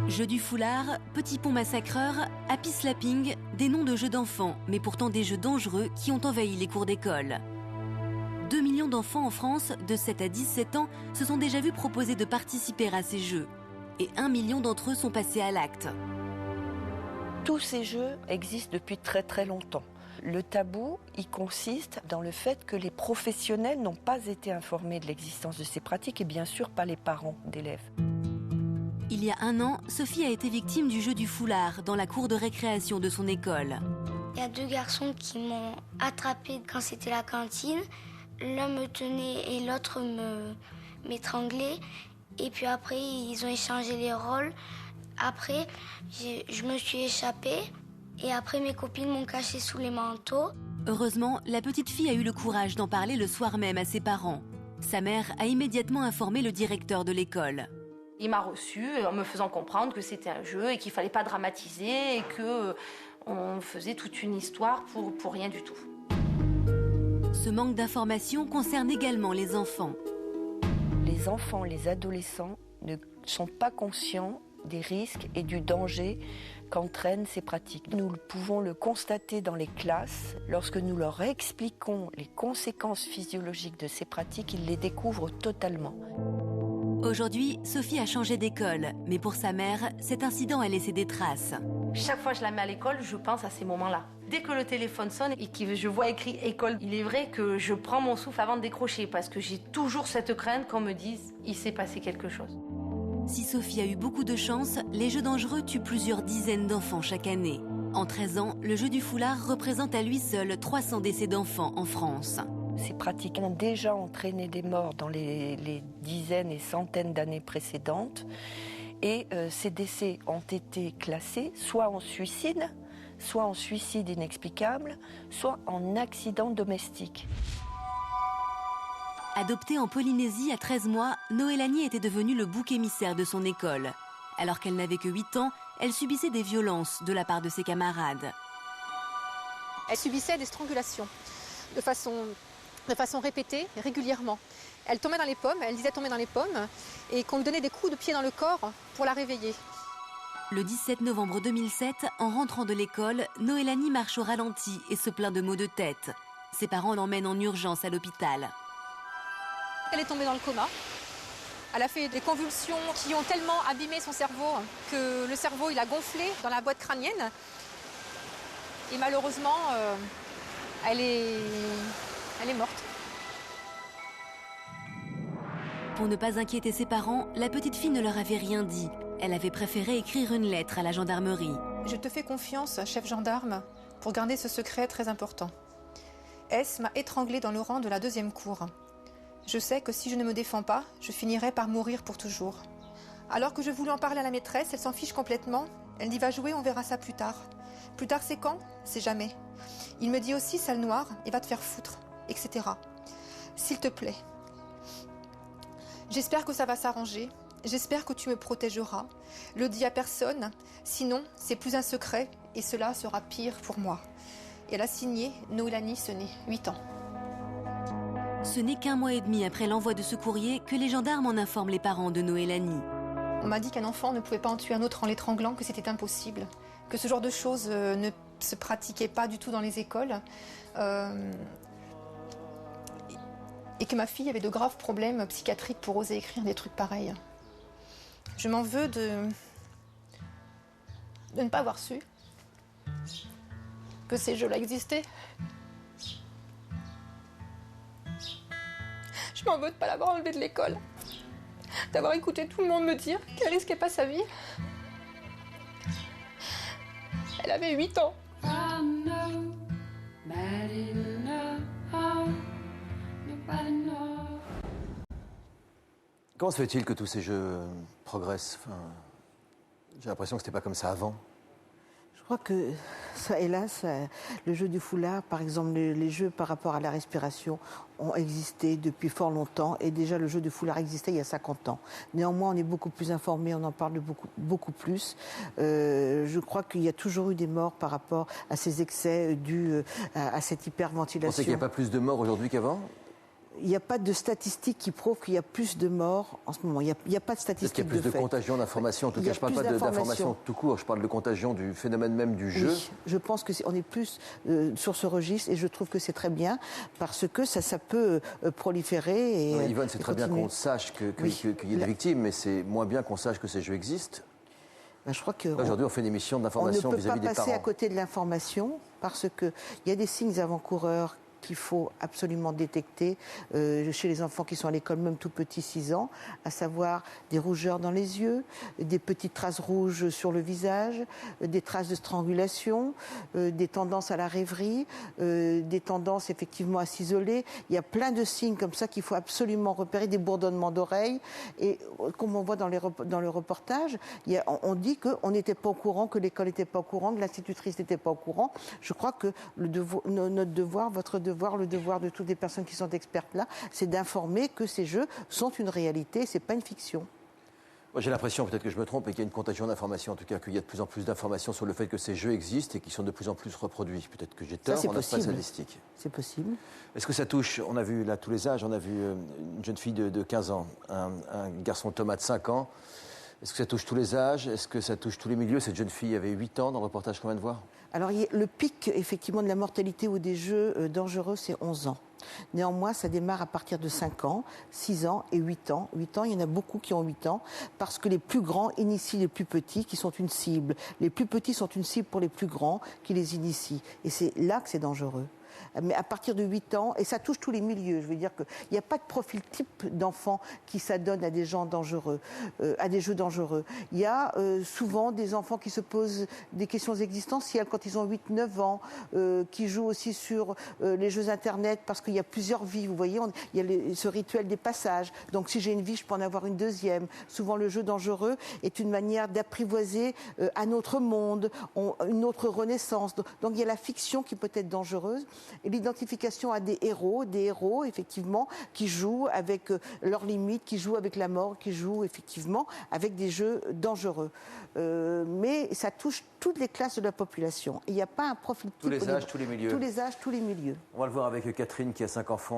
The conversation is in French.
Jeux du foulard, petit pont massacreur, happy slapping, des noms de jeux d'enfants, mais pourtant des jeux dangereux qui ont envahi les cours d'école. 2 millions d'enfants en France, de 7 à 17 ans, se sont déjà vus proposer de participer à ces jeux. Et 1 million d'entre eux sont passés à l'acte. Tous ces jeux existent depuis très très longtemps. Le tabou, il consiste dans le fait que les professionnels n'ont pas été informés de l'existence de ces pratiques et bien sûr pas les parents d'élèves. Il y a 1 an, Sophie a été victime du jeu du foulard dans la cour de récréation de son école. Il y a 2 garçons qui m'ont attrapée quand c'était la cantine. L'un me tenait et l'autre m'étranglait. Et puis après, ils ont échangé les rôles. Après, je me suis échappée. Et après, mes copines m'ont cachée sous les manteaux. Heureusement, la petite fille a eu le courage d'en parler le soir même à ses parents. Sa mère a immédiatement informé le directeur de l'école. Il m'a reçue en me faisant comprendre que c'était un jeu et qu'il ne fallait pas dramatiser et qu'on faisait toute une histoire pour rien du tout. Ce manque d'information concerne également les enfants. Les enfants, les adolescents ne sont pas conscients des risques et du danger qu'entraînent ces pratiques. Nous pouvons le constater dans les classes. Lorsque nous leur expliquons les conséquences physiologiques de ces pratiques, ils les découvrent totalement. Aujourd'hui, Sophie a changé d'école, mais pour sa mère, cet incident a laissé des traces. Chaque fois que je la mets à l'école, je pense à ces moments-là. Dès que le téléphone sonne et que je vois écrit école, il est vrai que je prends mon souffle avant de décrocher parce que j'ai toujours cette crainte qu'on me dise il s'est passé quelque chose. Si Sophie a eu beaucoup de chance, les jeux dangereux tuent plusieurs dizaines d'enfants chaque année. En 13 ans, le jeu du foulard représente à lui seul 300 décès d'enfants en France. Ces pratiques ont déjà entraîné des morts dans les dizaines et centaines d'années précédentes. Et ces décès ont été classés soit en suicide inexplicable, soit en accident domestique. Adoptée en Polynésie à 13 mois, Noélanie était devenue le bouc émissaire de son école. Alors qu'elle n'avait que 8 ans, elle subissait des violences de la part de ses camarades. Elle subissait des strangulations de façon répétée, régulièrement. Elle tombait dans les pommes, elle disait tomber dans les pommes et qu'on lui donnait des coups de pied dans le corps pour la réveiller. Le 17 novembre 2007, en rentrant de l'école, Noélanie marche au ralenti et se plaint de maux de tête. Ses parents l'emmènent en urgence à l'hôpital. Elle est tombée dans le coma. Elle a fait des convulsions qui ont tellement abîmé son cerveau que le cerveau il a gonflé dans la boîte crânienne. Et malheureusement, elle est morte. Pour ne pas inquiéter ses parents, la petite fille ne leur avait rien dit. Elle avait préféré écrire une lettre à la gendarmerie. Je te fais confiance, chef gendarme, pour garder ce secret très important. S m'a étranglée dans le rang de la 2e cour. Je sais que si je ne me défends pas, je finirai par mourir pour toujours. Alors que je voulais en parler à la maîtresse, elle s'en fiche complètement. Elle dit va jouer, on verra ça plus tard. Plus tard c'est quand? C'est jamais. Il me dit aussi sale noire et va te faire foutre, etc. S'il te plaît. J'espère que ça va s'arranger. J'espère que tu me protégeras. Le dis à personne, sinon c'est plus un secret et cela sera pire pour moi. Et elle a signé Noélanie Sené, 8 ans. Ce n'est qu'1 mois et demi après l'envoi de ce courrier que les gendarmes en informent les parents de Noélanie. On m'a dit qu'un enfant ne pouvait pas en tuer un autre en l'étranglant, que c'était impossible, que ce genre de choses ne se pratiquait pas du tout dans les écoles et que ma fille avait de graves problèmes psychiatriques pour oser écrire des trucs pareils. Je m'en veux de ne pas avoir su que ces jeux-là existaient. Je m'en veux de ne pas l'avoir enlevée de l'école, d'avoir écouté tout le monde me dire qu'elle risquait pas sa vie. Elle avait 8 ans. Comment se fait-il que tous ces jeux progressent? J'ai l'impression que c'était pas comme ça avant. Je crois que, ça, hélas, le jeu du foulard, par exemple, les jeux par rapport à la respiration ont existé depuis fort longtemps. Et déjà, le jeu du foulard existait il y a 50 ans. Néanmoins, on est beaucoup plus informés, on en parle beaucoup plus. Je crois qu'il y a toujours eu des morts par rapport à ces excès dus à cette hyperventilation. Vous pensez qu'il n'y a pas plus de morts aujourd'hui qu'avant? Il n'y a pas de statistiques qui prouvent qu'il y a plus de morts en ce moment. Il n'y a pas de statistiques. Est-ce qu'il y a plus de contagion d'informations? En tout cas, je ne parle pas d'informations tout court, je parle de contagion du phénomène même du jeu. Oui, je pense qu'on est plus sur ce registre et je trouve que c'est très bien parce que ça peut proliférer. Et, Yvonne, c'est très bien qu'on sache qu'il y ait des victimes, mais c'est moins bien qu'on sache que ces jeux existent. Ben, je crois que aujourd'hui, on fait une émission d'information vis-à-vis des parents. On ne peut pas passer à côté de l'information parce qu'il y a des signes avant-coureurs qu'il faut absolument détecter chez les enfants qui sont à l'école, même tout petits, 6 ans, à savoir des rougeurs dans les yeux, des petites traces rouges sur le visage, des traces de strangulation, des tendances à la rêverie, des tendances effectivement à s'isoler. Il y a plein de signes comme ça qu'il faut absolument repérer, des bourdonnements d'oreilles. Et comme on voit dans le reportage, on dit qu'on n'était pas au courant, que l'école n'était pas au courant, que l'institutrice n'était pas au courant. Je crois que notre devoir, votre devoir, le devoir de toutes les personnes qui sont expertes là, c'est d'informer que ces jeux sont une réalité, c'est pas une fiction. Moi, j'ai l'impression, peut-être que je me trompe, et qu'il y a une contagion d'informations, en tout cas qu'il y a de plus en plus d'informations sur le fait que ces jeux existent et qu'ils sont de plus en plus reproduits. Peut-être que j'ai tort, on n'a pas de statistiques. C'est possible. Est-ce que ça touche, on a vu là tous les âges, on a vu une jeune fille de 15 ans, un garçon Thomas de 5 ans. Est-ce que ça touche tous les âges? Est-ce que ça touche tous les milieux? Cette jeune fille avait 8 ans dans le reportage qu'on vient de voir. Alors, le pic, effectivement, de la mortalité ou des jeux dangereux, c'est 11 ans. Néanmoins, ça démarre à partir de 5 ans, 6 ans et 8 ans. 8 ans, il y en a beaucoup qui ont 8 ans, parce que les plus grands initient les plus petits, qui sont une cible. Les plus petits sont une cible pour les plus grands, qui les initient. Et c'est là que c'est dangereux. Mais à partir de 8 ans, et ça touche tous les milieux, je veux dire qu'il n'y a pas de profil type d'enfant qui s'adonne à des gens dangereux, à des jeux dangereux. Il y a souvent des enfants qui se posent des questions existentielles quand ils ont 8-9 ans, qui jouent aussi sur les jeux Internet parce qu'il y a plusieurs vies, vous voyez, il y a ce rituel des passages. Donc si j'ai une vie, je peux en avoir une deuxième. Souvent le jeu dangereux est une manière d'apprivoiser un autre monde, une autre renaissance. Donc il y a la fiction qui peut être dangereuse. Et l'identification à des héros effectivement, qui jouent avec leurs limites, qui jouent avec la mort, qui jouent effectivement avec des jeux dangereux. Mais ça touche toutes les classes de la population. Il n'y a pas un profil type. Tous les âges, tous les milieux. Tous les âges, tous les milieux. On va le voir avec Catherine qui a 5 enfants.